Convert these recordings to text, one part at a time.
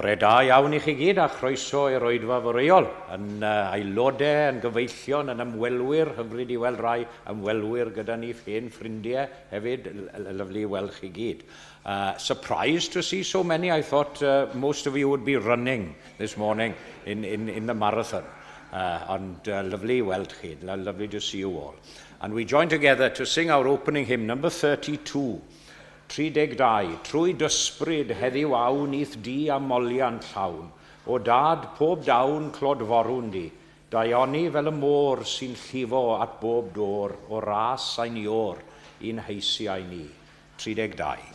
Bore da iawn I chi gyd a chroeso i'r oedfa foreol yn aelodau, yn gyfeillion, yn ymwelwyr, hyfryd I weld rai ymwelwyr gyda ni ffein ffrindiau hefyd, lyflu I weld chi gyd. Surprised to see so many. I thought most of you would be running this morning in the marathon. And lovely weld chi, lovely to see you all. And we join together to sing our opening hymn, number 32. 32, trwy dysbryd heddiw awn i'th di a molian llawn, o dad pob dawn clodforwn di, daioni fel y môr sy'n llifo at bob dor, o ras a'n ior, un heisiau ni. 32.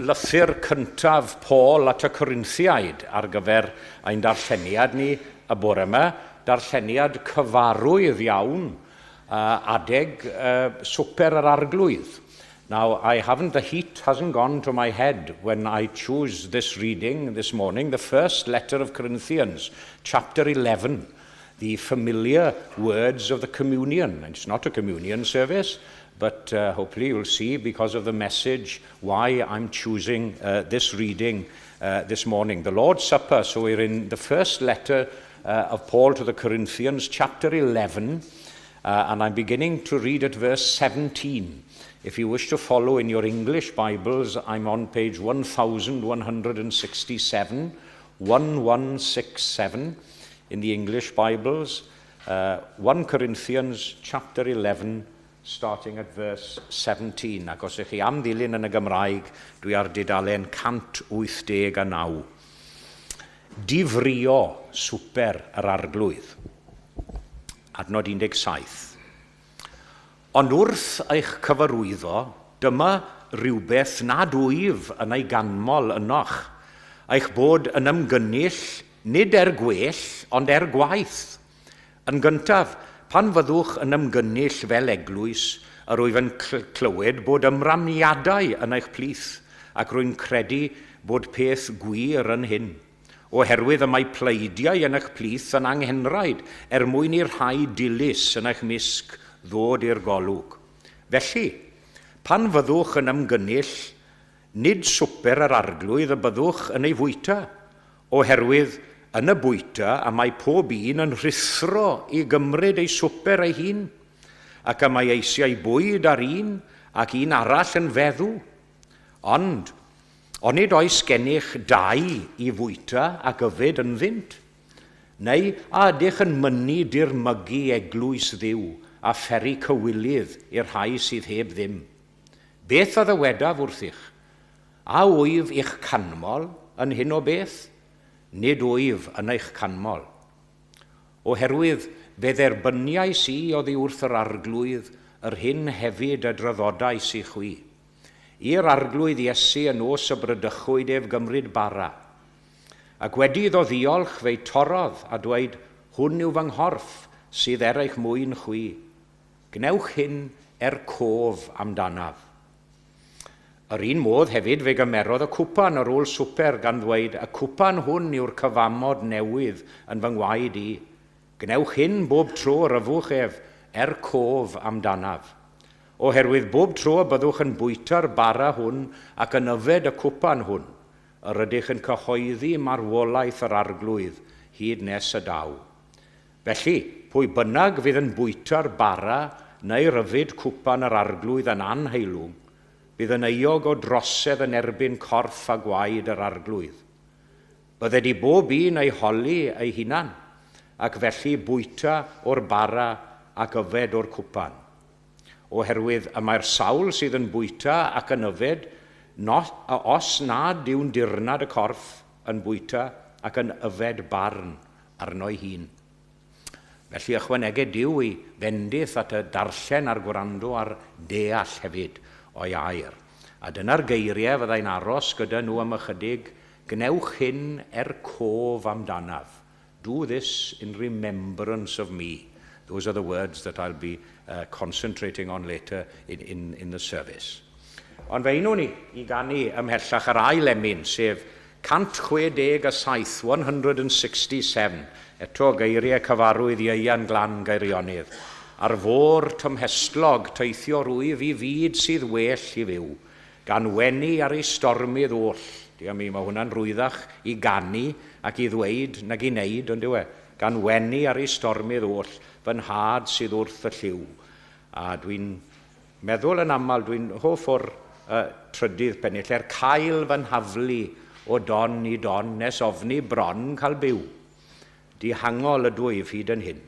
Lythyr cyntaf Paul at y Corinthiaid ar gyfer ein darlleniad ni y bore yma, darlleniad cyfarwydd iawn, adeg swper yr arglwydd. Now, the heat hasn't gone to my head when I choose this reading this morning, the first letter of Corinthians, chapter 11, the familiar words of the communion. It's not a communion service, but hopefully you'll see, because of the message, why I'm choosing this reading this morning. The Lord's Supper, so we're in the first letter of Paul to the Corinthians, chapter 11, and I'm beginning to read at verse 17. If you wish to follow in your English Bibles, I'm on page 1167, 1167 in the English Bibles, 1 Corinthians chapter 11, starting at verse 17. Ac os ych chi am ddilyn yn y Gymraeg, dwi ar dudalen 189. Difrio swper yr arglwydd. Adnod 17. Ond wrth eich cyfarwyddo, dyma rhywbeth nad wyf yn ei ganmol ynoch, eich bod yn ymgynnull nid gwell, ond gwaith. Yn gyntaf, pan fyddwch yn ymgynnull fel eglwys, yr wyf yn clywed bod ymramiadau yn eich plith, ac rwy'n credu bod peth gwir yn hyn. Oherwydd y mae pleidiau yn eich plith yn anghenraid, mwyn i'r rhai dilys yn eich misg ddod i'r golwg. Felly, pan fyddwch yn ymgynnull, nid swper yr arglwydd y byddwch yn ei fwyta, oherwydd yn y bwyta, a mae pob un yn rithro i gymryd ei swper ei hun, ac y mae eisiau bwyd ar un, ac un arall yn feddw. Ond, onid oes gennych dau i fwyta ac yfed yn ddynt? Neu a ydych yn mynnu dirmygu eglwys ddiw a pheri cywilydd i'r rhai sydd heb ddim? Beth a ddywedaf wrthych? A wyf i'ch canmol yn hyn o beth? Nid wyf yn eich canmol. Oherwydd fe dderbyniais i oddi wrth yr arglwydd yr hyn hefyd y draddodais i chwi. I'r arglwydd Iesu yn os y brydychwyd ef gymryd bara. Ac wedi iddo ddiolch fe'i torodd a dweud, hwn yw fy nghorff sydd eich mwyn chwi. Gnewch hyn cof amdanaf. Yr un modd hefyd fe gymerodd y cwpan ar ôl swper gan ddweud, y cwpan hwn yw'r cyfamod newydd yn fy ngwaed i. Gnewch hyn bob tro ryfwch ef cof amdanaf. Oherwydd bob tro byddwch yn bwyta'r bara hwn ac yn yfed y cwpan hwn, yr ydych yn cyhoeddi marwolaeth yr arglwydd hyd nes y daw. Felly, pwy bynnag fydd yn bwyta'r bara neu'r yfed cwpan yr arglwydd yn anheilwng, bydd yn euog o drosedd yn erbyn corff a gwaed yr arglwydd. Bydde di bob un ei holi ei hunan, ac felly bwyta o'r bara ac yfed o'r cwpan. Oherwydd y mae'r sawl sydd yn bwyta ac yn yfed, os nad yw'n dirnad y corff yn bwyta ac yn yfed barn arno'i hun. Felly ychwanegau Duw i fendith at y darllen a'r gwrando a'r deall hefyd o'i air. A dyna'r geiriau fyddai'n aros gyda nhw am ychydig, gnewch hyn cof amdanaf. Do this in remembrance of me. Those are the words that I'll be concentrating on later in the service. Ond fe unwn ni i ganu ymhellach yr ail emyn, sef 167, 167, eto geiriau cyfarwydd Ieuan Glan Gairionydd. Ar fôr tymhestlog teithio rwyf i fyd sydd well i fyw, gan wenu ar ei stormydd oll. Mae hwnna'n rwyddach i ganu ac i ddweud nag i wneud, ond yw e, gan wenu ar ei stormydd oll, fy nhad sydd wrth y lliw. A dwi'n meddwl yn aml, dwi'n hoff o'r trydydd pennill, cael fy nhaflu o don i don nes ofni bron cael byw. Dihangol ydw i hyd yn hyn,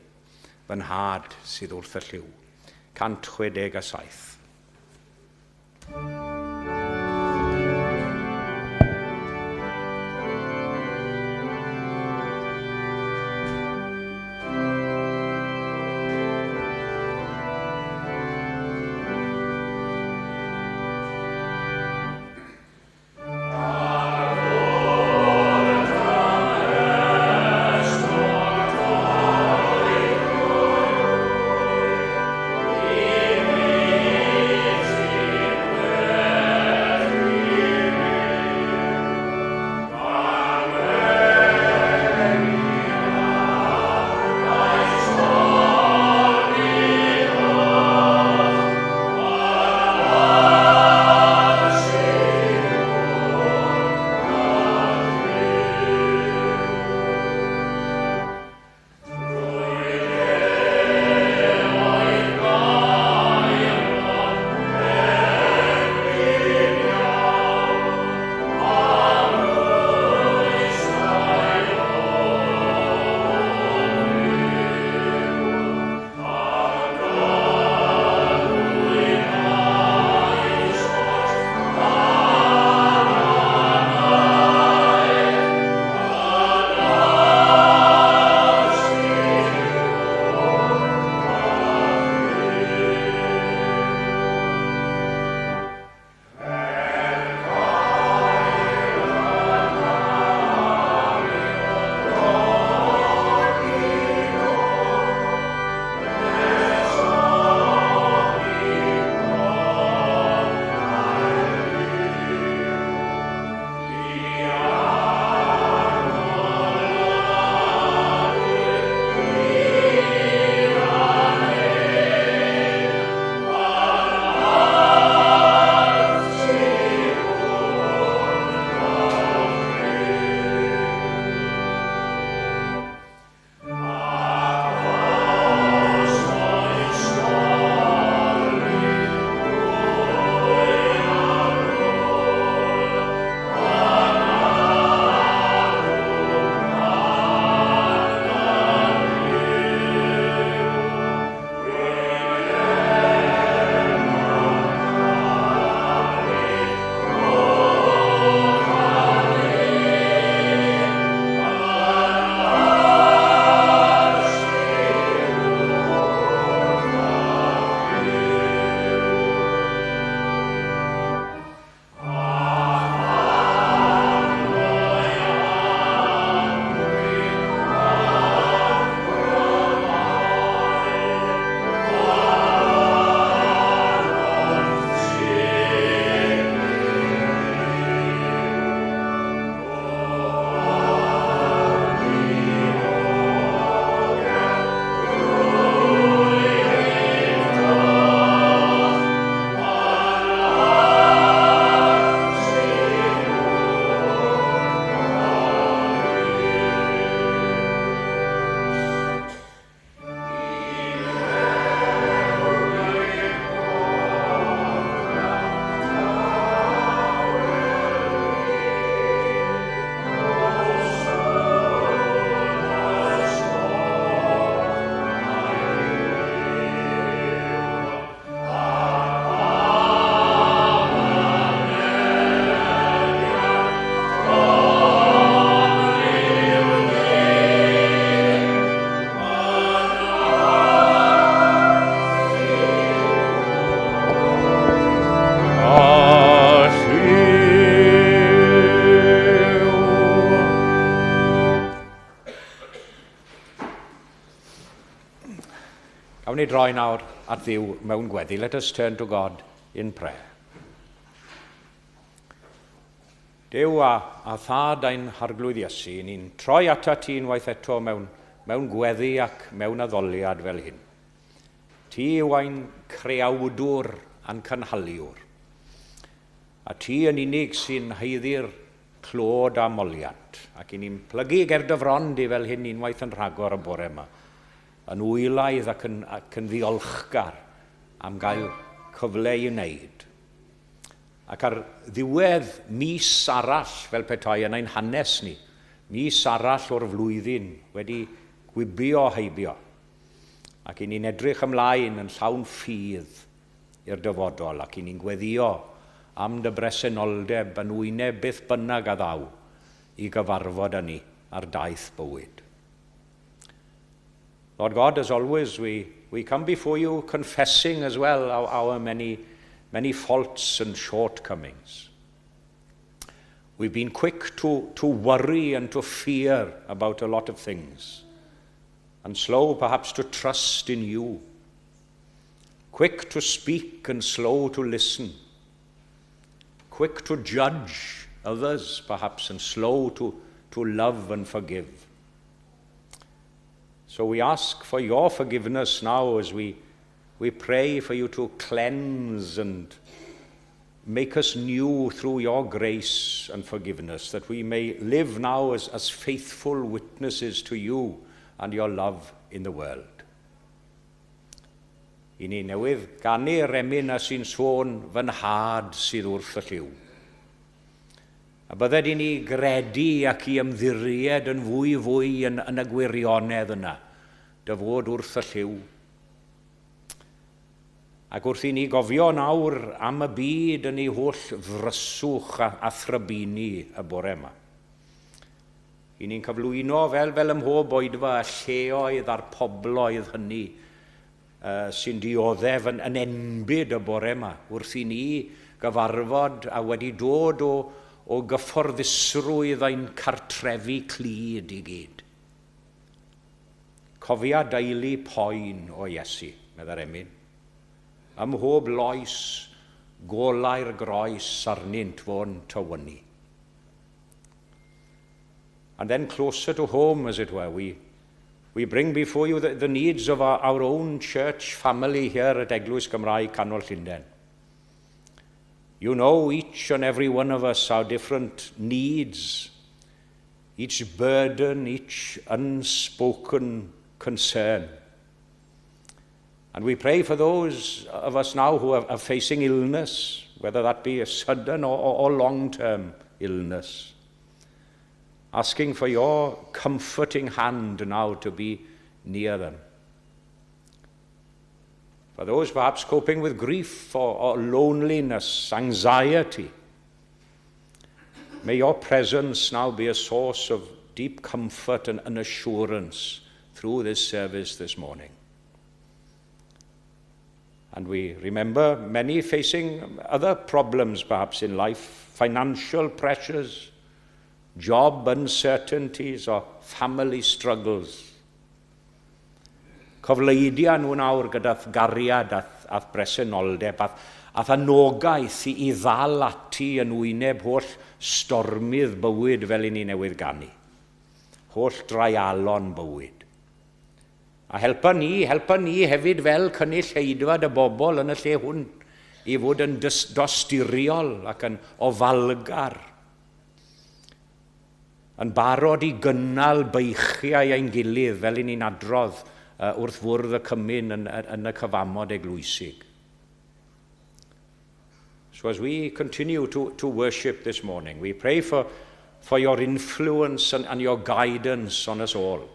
fy nhad sydd wrth y lliw. 167. Gawn ni droi nawr at Dduw mewn gweddi. Let us turn to God in prayer. Duw a thad ein harglwydd Iesu, ni'n troi ata ti unwaith eto mewn gweddi ac mewn addoliad fel hyn. Ti yw ein creawdwr a'n cynhaliwr. A ti yn unig sy'n heiddi'r clod a moliad. Ac i ni'n plygu ger dy frond i fel hyn unwaith yn rhagor y bore yma. Yn wylaidd ac yn ddiolchgar am gael cyfle i wneud. Ac ar ddiwedd mis arall fel petai yn ein hanes ni, mis arall o'r flwyddyn wedi gwibio heibio. Ac i ni'n edrych ymlaen yn llawn ffydd i'r dyfodol ac i ni'n gweddio am dy bresenoldeb yn wyneb beth bynnag a ddaw i gyfarfod â ni ar daith bywyd. Lord God, as always, we come before you confessing as well our many faults and shortcomings. We've been quick to worry and to fear about a lot of things, and slow perhaps to trust in you. Quick to speak and slow to listen. Quick to judge others perhaps and slow to love and forgive. So we ask for your forgiveness now as we pray for you to cleanse and make us new through your grace and forgiveness, that we may live now as faithful witnesses to you and your love in the world. I ni newydd gannu'r emyn a sy'n sôn fy nhad sydd wrth y lliw. A bydded i ni gredu ac i ymddiried yn fwy yn y gwirionedd yna, dy fod wrth y lliw. Ac wrth i ni gofio nawr am y byd yn ei holl ddryswch a thrybini y bore yma. I ni'n cyflwyno fel ymhob oedfa y lleoedd a'r pobloedd hynny sy'n dioddef yn enbyd y bore yma, wrth i ni gyfarfod a wedi dod o gyfforddusrwydd ein cartrefi clud i gyd. Cofia deulu poen o Iesu, medda'r emyn. Ym mhob lois, golau'r groes arnynt fo'n tywynu. And then closer to home, as it were, we bring before you the needs of our own church family here at Eglwys Gymraeg, Canol, Llundain. You know, each and every one of us, our different needs, each burden, each unspoken concern. And we pray for those of us now who are facing illness, whether that be a sudden or long-term illness, asking for your comforting hand now to be near them. For those perhaps coping with grief or loneliness, anxiety, may your presence now be a source of deep comfort and assurance through this service this morning. And we remember many facing other problems perhaps in life, financial pressures, job uncertainties, or family struggles. Cofleidia nhw nawr gyda'r gariad a'r bresenoldeb, a'r anogaeth i ddal ati yn wyneb holl stormydd bywyd fel i ni newydd gannu. Holl draialon bywyd. A helpa ni hefyd fel cynulleidfa y bobl yn y lle hwn i fod yn dosturiol ac yn ofalgar. Yn barod i gynnal beichiau ein gilydd fel i ni'n adrodd wrth fwrdd y cymyn yn y cyfamod eglwysig. So as we continue to worship this morning, we pray for your influence and your guidance on us all,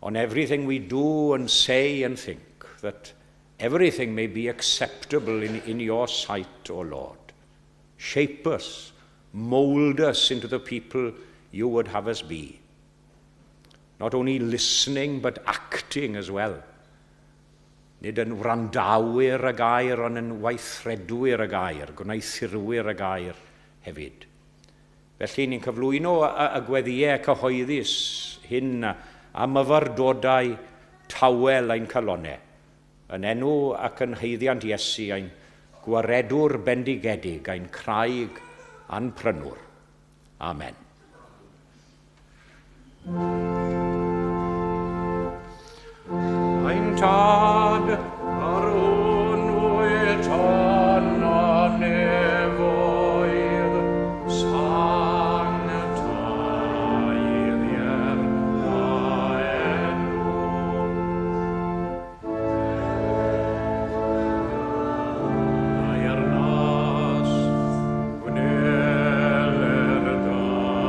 on everything we do and say and think, that everything may be acceptable in your sight, O Lord. Shape us, mold us into the people you would have us be. Not only listening, but acting as well. Nid yn wrandawyr y gair, ond yn weithredwyr y gair, gwneithurwyr y gair hefyd. Felly ni'n cyflwyno y gweddiau cyhoeddus hyn a myfyrdodau tawel ein calonau, yn enw ac yn heiddiant Iesu ein gwaredwr bendigedig, ein craig a'n prynwr. Amen. Ein tad ar hwnnw ton o nefoedd, sang taedd i'r enw. Ai'r nas gwneler daewathus.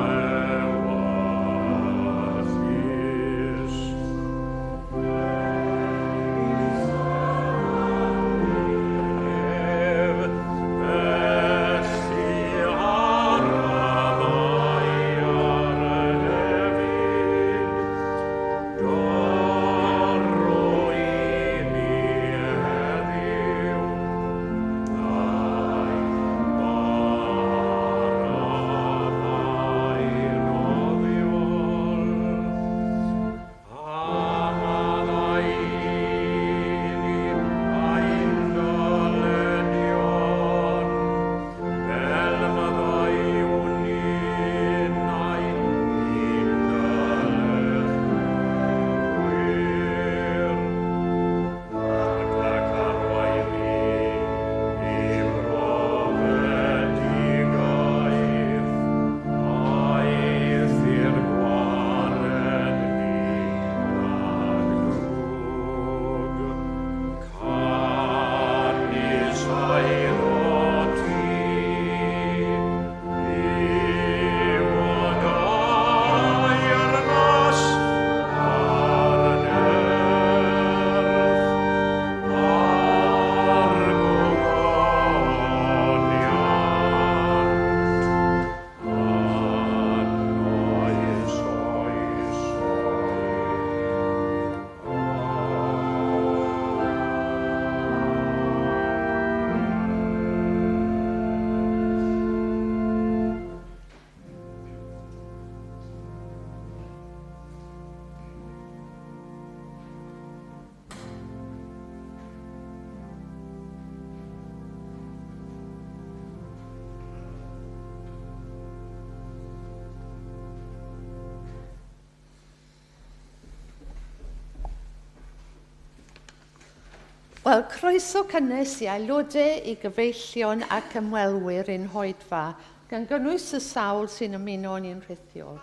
Wel, croeso cynnes i aelodau i gyfeillion ac ymwelwyr ein hoedfa, gan gynnwys y sawl sy'n ymuno ni'n rhithiol.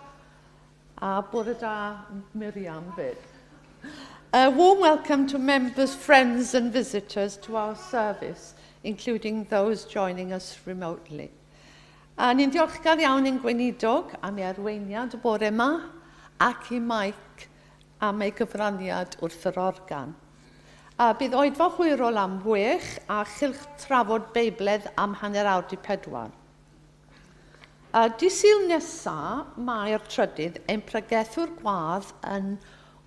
A bore da Miriam fyd. A warm welcome to members, friends and visitors to our service, including those joining us remotely. A ni'n diolchgar iawn i'n gweinidog am ei arweiniad y bore yma ac i Mike am ei gyfraniad wrth yr organ. A bydd oedfa hwyrol am 6 a chylch trafod beibledd am hanner awr 4. Di Sul nesaf, mae'r trydydd ein pregethwr gwadd yn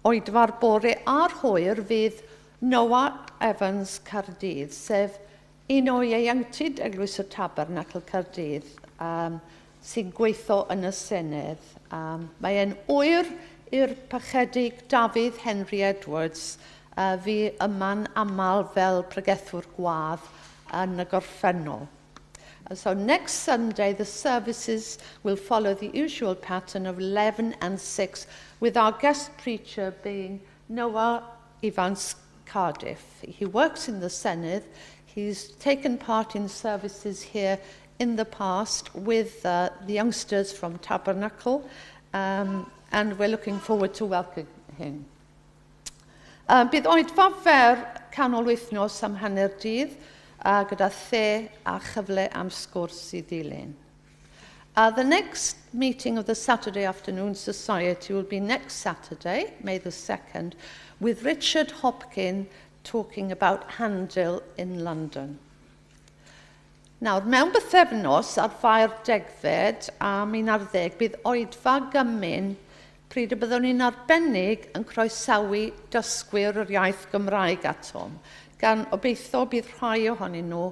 oedfa'r bore a'r hwyr fydd Noah Evans Caerdydd, sef un o ieuenctid Eglwys y Tabernacl Caerdydd sy'n gweithio yn y Senedd. Mae e'n wyr i'r pachedig Dafydd Henry Edwards fi yma'n aml fel pregethwr gwadd yn y gorffennol. So next Sunday, the services will follow the usual pattern of 11 and 6, with our guest preacher being Noah Evans Cardiff. He works in the Senedd. He's taken part in services here in the past with the youngsters from Tabernacle, and we're looking forward to welcoming him. Bydd oedfa fer canol wythnos am hanner dydd, gyda the a chyfle am sgwrs i ddilyn. The next meeting of the Saturday Afternoon Society will be next Saturday, May the 2nd, with Richard Hopkin talking about Handel in London. Nawr, mewn bythefnos ar fair degfed a 11 bydd oedfa gymyn pryd y byddwn ni'n arbennig yn croesawu dysgwyr yr iaith Gymraeg atom, gan obeithio bydd rhai ohonyn nhw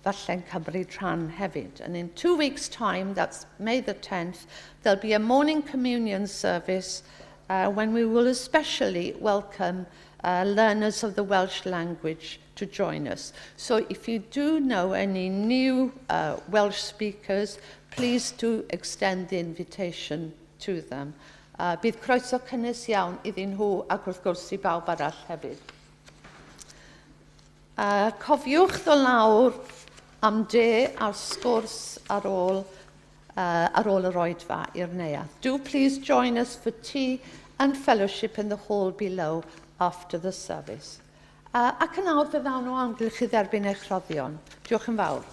falle'n cymryd rhan hefyd. And in 2 weeks' time, that's May the 10th, there'll be a morning communion service when we will especially welcome learners of the Welsh language to join us. So if you do know any new Welsh speakers, please do extend the invitation to them. Bydd croeso cynnes iawn iddyn nhw ac wrth gwrs i bawb arall hefyd. Cofiwch ddod lawr am de a'r sgwrs ar ôl yr oedfa i'r neuadd. Do please join us for tea and fellowship in the hall below after the service. Ac yn awr fe ddawn nhw amgylch i dderbyn eich rhoddion. Diolch yn fawr.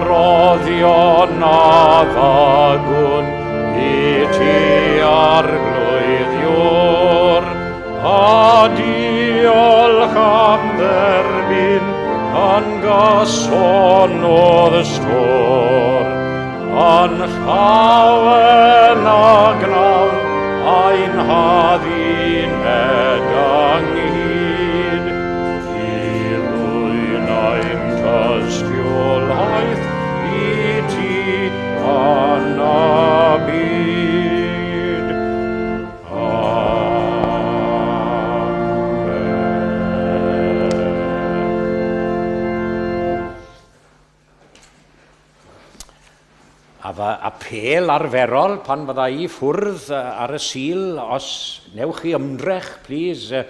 Roddion a ddagwn i ti arglwyddiwr, a diolch am dderbyn yn gasonodd stwr, yn llawen a gnawn a'n haddi'n edanghyd, i ddwy'n tystiolaeth i ti yn y byd. A apel arferol pan fydda i ffwrdd ar y sil, os newch chi ymdrech, please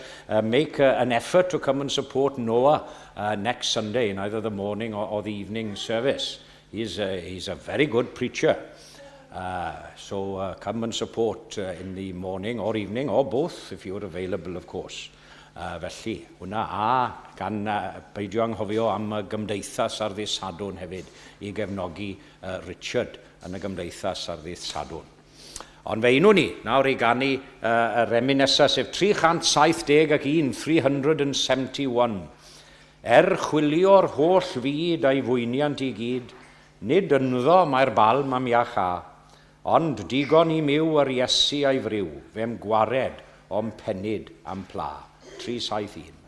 make an effort to come and support Noah next Sunday in either the morning or the evening service. He's a very good preacher. So come and support in the morning or evening, or both, if you're available, of course. Felly, hwnna a gan beidio anghofio am y gymdeithas ar ddydd Sadwrn hefyd i gefnogi Richard yn y gymdeithas ar ddydd Sadwrn. Ond fe unwn ni, nawr i ganu y reminisau sef 371, 371. Chwilio'r holl fyd a'i fwyniant i gyd, nid ynddo mae'r balm am iach a, ond digon i miw ar Iesu a'i friw, fe'n gwared o'n penid am pla. 371.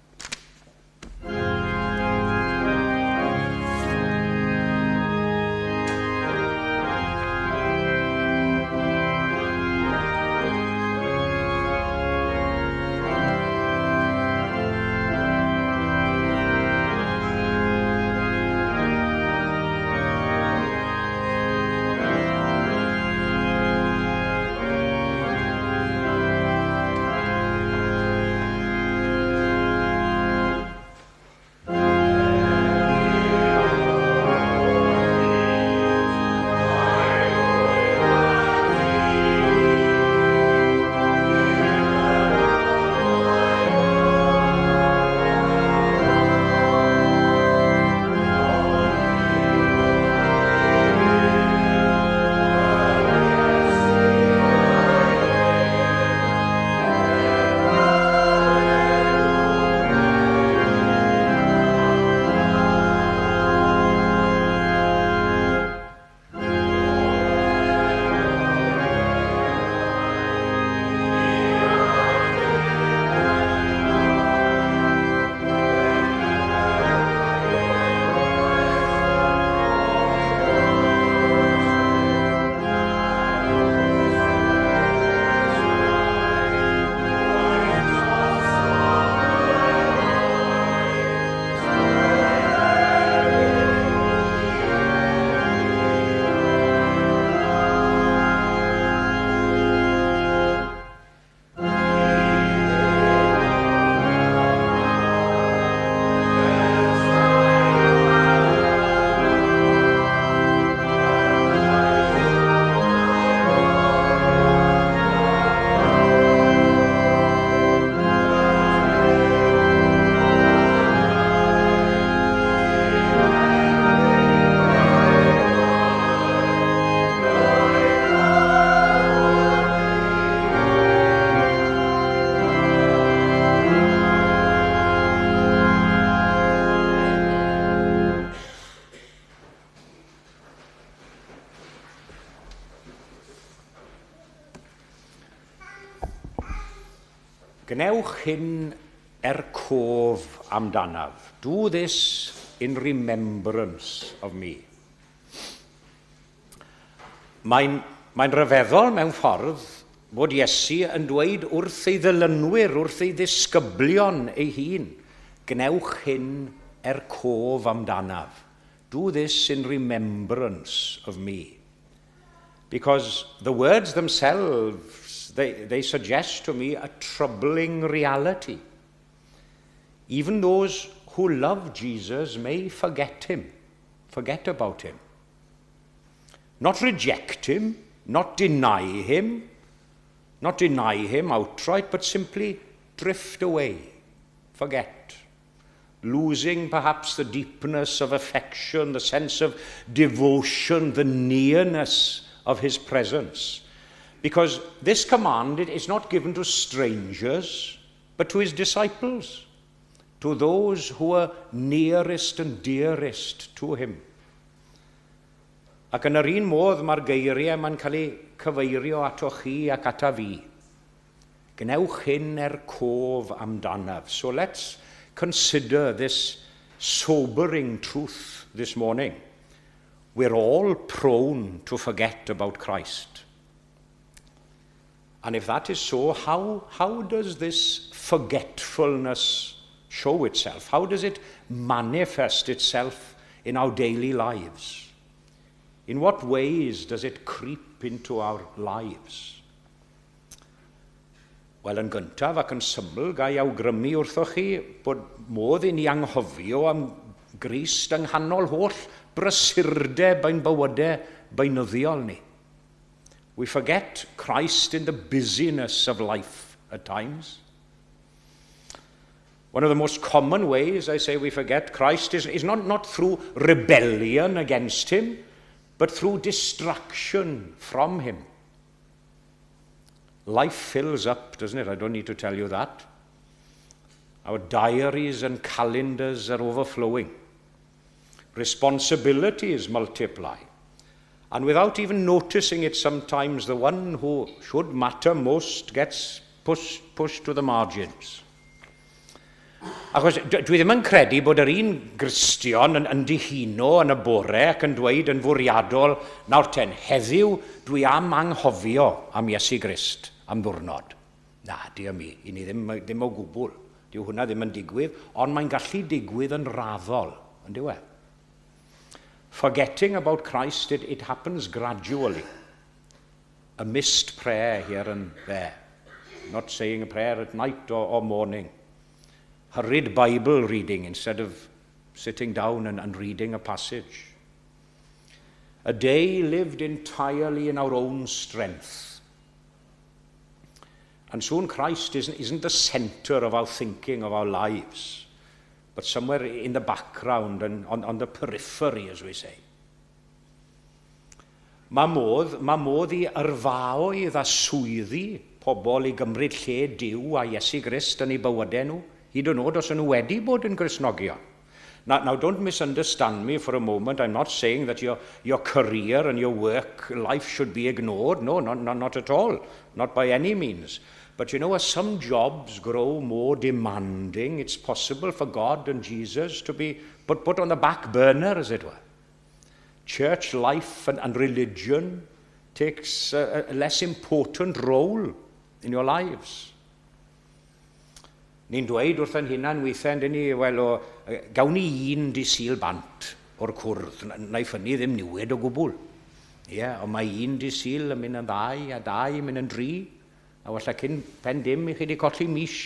Gnewch hyn cof amdanaf. Do this in remembrance of me. Mae'n rhyfeddol mewn ffordd bod Iesu yn dweud wrth ei ddilynwyr, wrth ei ddisgyblion ei hun, gnewch hyn cof amdanaf. Do this in remembrance of me. Because the words themselves, they suggest to me a troubling reality. Even those who love Jesus may forget him, forget about him. Not reject him, not deny him outright, but simply drift away, forget, losing perhaps the deepness of affection, the sense of devotion, the nearness of his presence. Because this command is not given to strangers, but to his disciples, to those who are nearest and dearest to him. Ac yn yr un modd mae'r geiriau mae'n cael ei cyfeirio ato chi ac ata fi. Gnewch hyn cof amdanaf. So let's consider this sobering truth this morning. We're all prone to forget about Christ. And if that is so, how does this forgetfulness show itself? How does it manifest itself in our daily lives? In what ways does it creep into our lives? Wel, yn gyntaf ac yn syml, gai awgrymu wrthoch chi bod modd i ni anghofio am Grist yng nghanol holl brysurdeb ein bywydau beunyddiol ni. We forget Christ in the busyness of life at times. One of the most common ways I say we forget Christ is not through rebellion against him, but through distraction from him. Life fills up, doesn't it? I don't need to tell you that. Our diaries and calendars are overflowing. Responsibilities multiply. And without even noticing it sometimes, the one who should matter most gets pushed to the margins. Achos dwi ddim yn credu bod yr un Gristion yn dihuno yn y bore ac yn dweud yn fwriadol, nawr ten, heddiw dwi am anghofio am Iesu Grist am ddiwrnod. Na, di am i ni ddim o gwbl. Dyw hwnna ddim yn digwydd, ond mae'n gallu digwydd yn raddol, yn dyw e? Forgetting about Christ, it happens gradually. A missed prayer here and there. Not saying a prayer at night or morning. Hurried Bible reading instead of sitting down and reading a passage. A day lived entirely in our own strength. And soon Christ isn't the center of our thinking, of our lives, but somewhere in the background and on the periphery, as we say. Mae modd i yrfaoedd a swyddi pobl i gymryd lle Duw a Iesu Grist yn ei bywydau nhw, hyd yn oed os yn nhw wedi bod yn Gristnogion. Now, don't misunderstand me for a moment. I'm not saying that your career and your work life should be ignored. No, not at all. Not by any means. But you know, as some jobs grow more demanding, it's possible for God and Jesus to be put on the back burner, as it were. Church life and religion takes a less important role in your lives. Ni'n dweud wrth yn hunan weithiau, ni, gawn ni un di sil bant o'r cwrdd, na i ffynnu ddim niwed o gwbl. Ond mae un di sil yn mynd yn ddau, a dau yn mynd yn dri, a walla cyn pen dim i chi di colli mis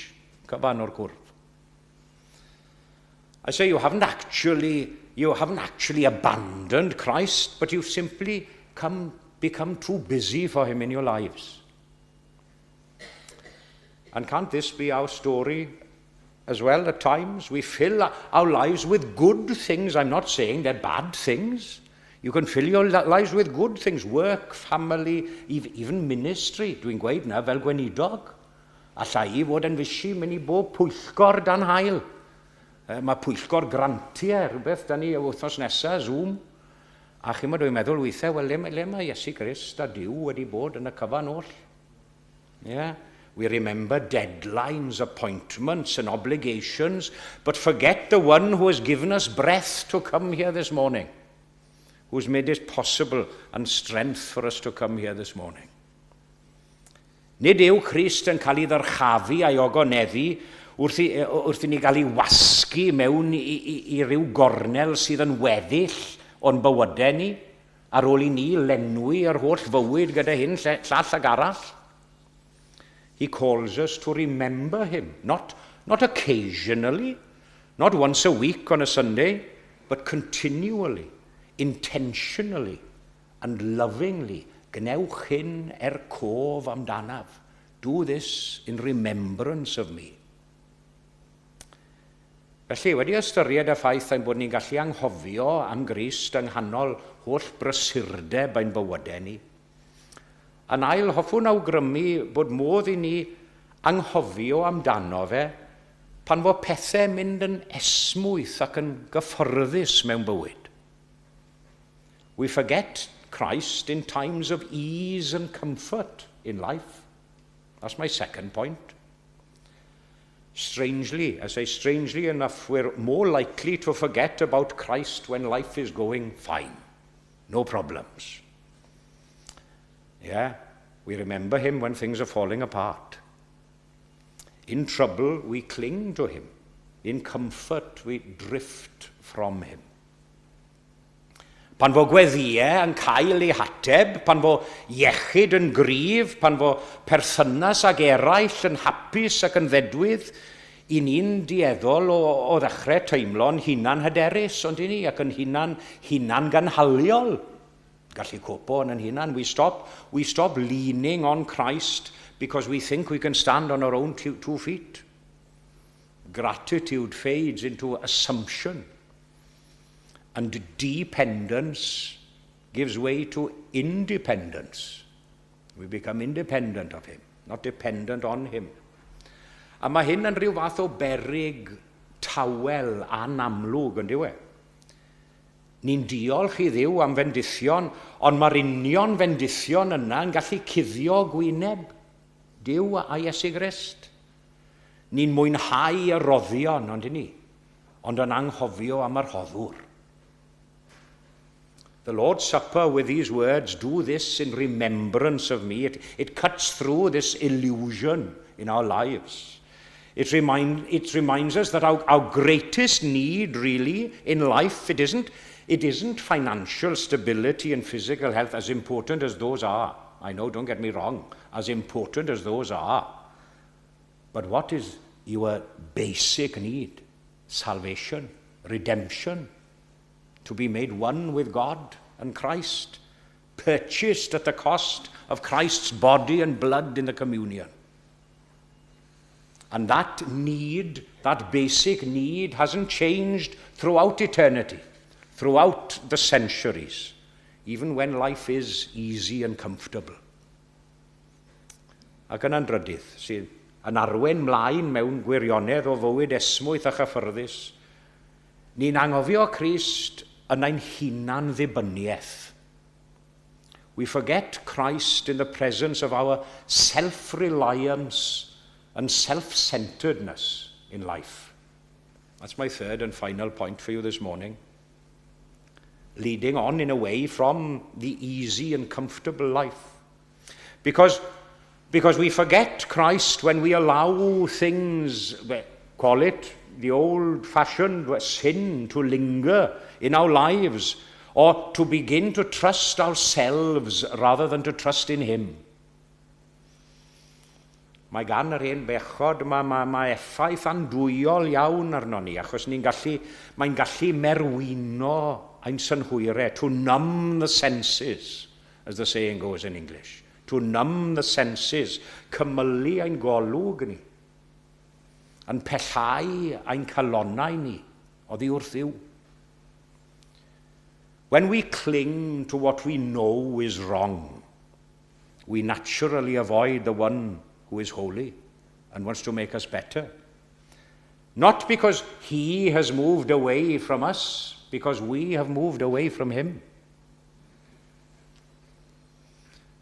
cyfan o'r cwrdd. I say you haven't actually abandoned Christ, but you've simply become too busy for him in your lives. And can't this be our story as well at times? We fill our lives with good things. I'm not saying they're bad things. You can fill your lives with good things. Work, family, even ministry. Dwi'n gweud na fel gweinidog. Alla I fod yn fysi mynd I bob pwyllgor dan hael. Mae pwyllgor grantiau, rhywbeth da ni wythnos nesaf, Zoom. A chi ma dwi'n meddwl weithiau, wel, le mae Iesu Grist a Duw wedi bod yn y cyfan oll? We remember deadlines, appointments, and obligations, but forget the one who has given us breath to come here this morning, who's made it possible and strength for us to come here this morning. Nid yw Christ yn cael ei ddyrchafu a'i ogoneddu wrth i ni gael ei wasgu mewn i ryw gornel sydd yn weddill o'n bywydau ni, ar ôl i ni lenwi yr holl fywyd gyda hyn llall ag arall. He calls us to remember him, not occasionally, not once a week on a Sunday, but continually, intentionally, and lovingly. Gnewch hyn cof amdanaf. Do this in remembrance of me. Felly, wedi ystyried y ffaith ein bod ni'n gallu anghofio am Grist yng nghanol holl brysurdeb ein bywydau ni. Yn ail, hoffwn awgrymu bod modd i ni anghofio amdano fe pan fo pethau mynd yn esmwyth ac yn gyfforddus mewn bywyd. We forget Christ in times of ease and comfort in life. That's my second point. Strangely, I say strangely enough, we're more likely to forget about Christ when life is going fine. No problems. Yeah, we remember him when things are falling apart. In trouble, we cling to him. In comfort, we drift from him. Pan fo gweddiau yn cael ei hateb, pan fo iechyd yn gryf, pan fo perthynas ag eraill yn hapus ac yn ddedwydd, i ni'n dieddol o ddechrau teimlo'n hunan hyderus, ond i ni, ac yn hunan ganhaliol. Gallu copo yn hunan. We stop leaning on Christ because we think we can stand on our own 2 feet. Gratitude fades into assumption. And dependence gives way to independence. We become independent of him, not dependent on him. A mae hyn yn rhyw fath o berig tawel anamlwg, yn diwe. Ni'n diolch i Dduw am fendithion, ond mae'r union fendithion yna yn gallu cuddio gwyneb Duw a Iesu Grist. Ni'n mwynhau y roddion, ond i ni, ond yn anghofio am yr hoddwr. The Lord's Supper with these words, do this in remembrance of me. It cuts through this illusion in our lives. It reminds us that our greatest need really in life, it isn't financial stability and physical health, as important as those are. I know, don't get me wrong, as important as those are. But what is your basic need? Salvation, redemption, to be made one with God and Christ, purchased at the cost of Christ's body and blood in the communion. And that need, that basic need, hasn't changed throughout eternity, throughout the centuries, even when life is easy and comfortable. Ac yn andrydydd, sydd yn arwen mlaen mewn gwirionedd o fywyd esmwyth a chyffyrddus, ni'n anghofio Christ yn ein hunan ddibyniaeth. We forget Christ in the presence of our self-reliance and self-centeredness in life. That's my third and final point for you this morning. Leading on in a way from the easy and comfortable life. Because we forget Christ when we allow things, call it the old-fashioned sin, to linger in our lives, or to begin to trust ourselves rather than to trust in him. Mae gan yr hen bechod, mae effaith andwyol iawn arno ni, achos mae'n gallu merwino ein synhwyrau, to numb the senses, as the saying goes in English. To numb the senses, cymylu ein golwg ni, yn pellhau ein calonnau ni, oddi wrth Dduw. When we cling to what we know is wrong, we naturally avoid the one who is holy and wants to make us better. Not because he has moved away from us, because we have moved away from him.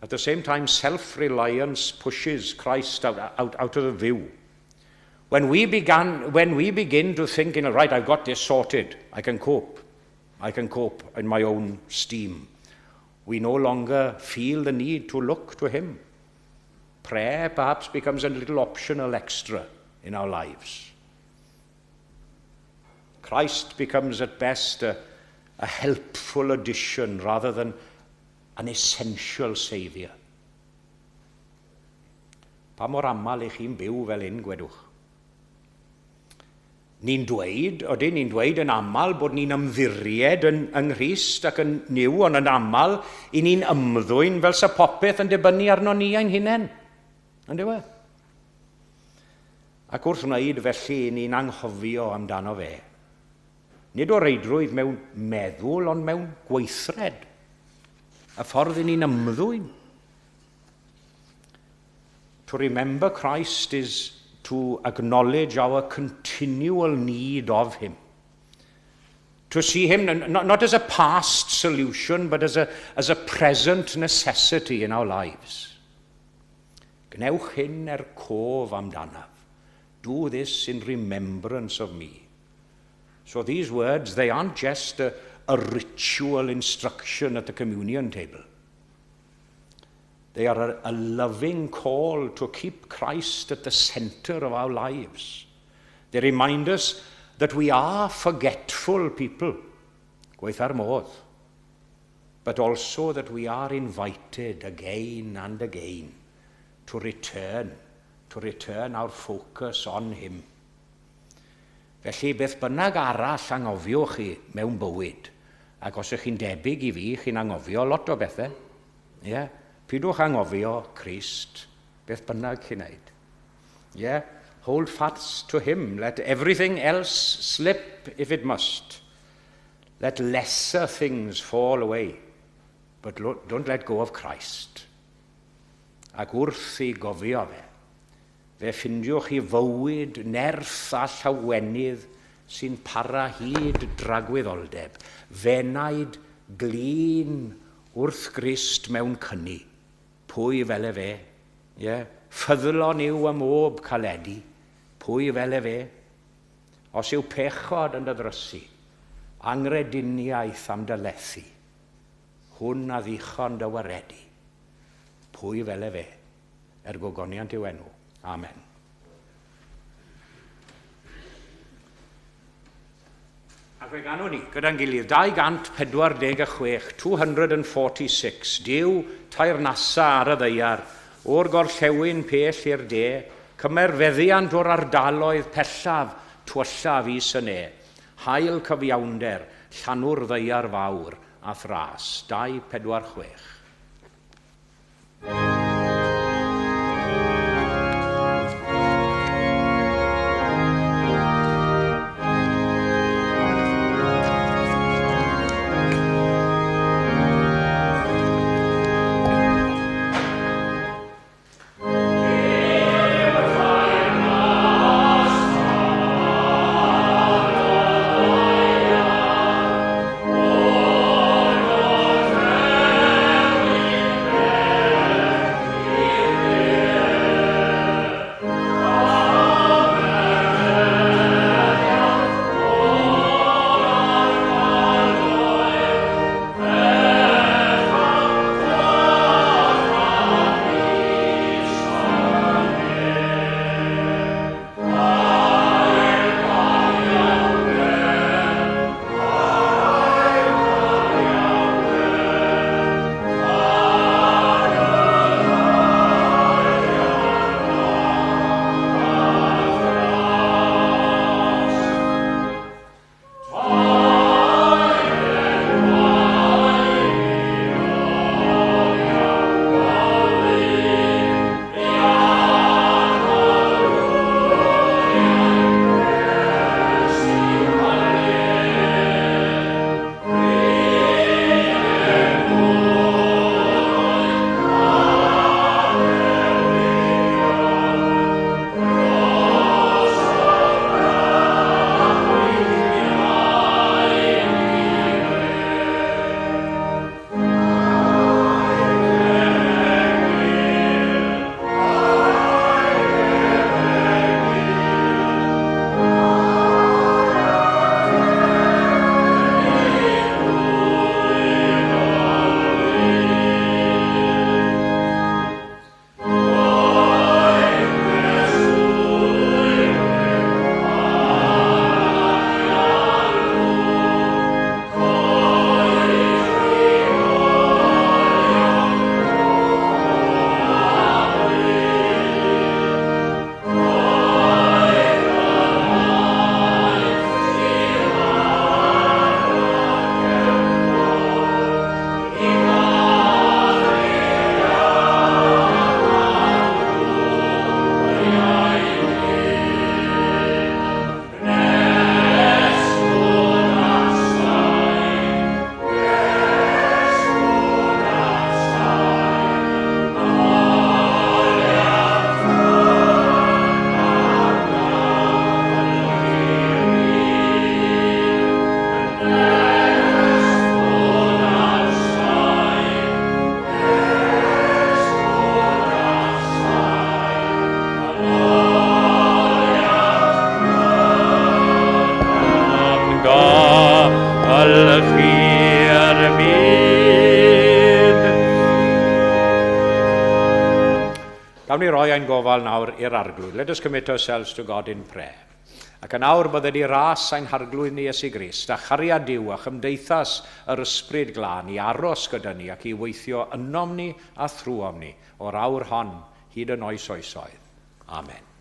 At the same time, self-reliance pushes Christ out of the view. When we begin to think, right, I've got this sorted, I can cope in my own steam, we no longer feel the need to look to him. Prayer perhaps becomes a little optional extra in our lives. Christ becomes at best a helpful addition rather than an essential saviour. Pa mor amal I chi'n byw fel hyn, gwedwch? Ni'n dweud yn amal bod ni'n ymddiried yn Nghrist ac yn niw, ond yn amal I ni'n ymddwyn fel sa popeth yn dibynnu arno ni ein hunain. Ynddo e? Ac wrth wneud felly, ni'n anghofio amdano fe. Nid o reidrwydd mewn meddwl, ond mewn gweithred. Y ffordd I ni'n ymddwyn. To remember Christ is to acknowledge our continual need of him. To see him not as a past solution, but as a present necessity in our lives. Gnewch hyn cof amdanaf. Do this in remembrance of me. So these words, they aren't just a ritual instruction at the communion table. They are a loving call to keep Christ at the center of our lives. They remind us that we are forgetful people, gwaith ar modd, but also that we are invited again and again to return our focus on him. Felly, beth bynnag arall angofiwch chi mewn bywyd, ac os ych chi'n debyg I fi, chi'n angofio lot o bethau, pidwch angofio Christ, beth bynnag chi'n neud. Hold fast to him. Let everything else slip if it must. Let lesser things fall away, but don't let go of Christ. Ac wrth I gofio fe ffindiwch chi fywyd nerth a llawenydd sy'n para hyd dragwyddoldeb, fenaid glin wrth Grist mewn cynni. Pwy fel fe? Ffyddlon yw mob caledi. Pwy fel fe? Os yw pechod yn dy ddrysu, angrediniaeth am dy lethu, hwn a ddichon dy waredu. Pwy fel fe? Gogoniant yw enw. Amen. Ac fe ganwn ni, gyda'n gilydd, 246, 246, Duw tair nasa ar y ddeiar, o'r gorllewin pell i'r de, cymerfeddiant o'r ardaloedd pellaf, twyllaf I syne, hael cyfiawnder, llanw'r ddeiar fawr, a thras, 246. Gawn ni roi ein gofal nawr i'r arglwydd. Let us commit ourselves to God in prayer. Ac yn awr bydde di ras ein harglwydd ni Iesu Grist, a chariad diw a chymdeithas yr ysbryd glân i aros gyda ni ac i weithio ynom ni a thrwom ni o'r awr hon hyd yn oes oesoedd. Amen.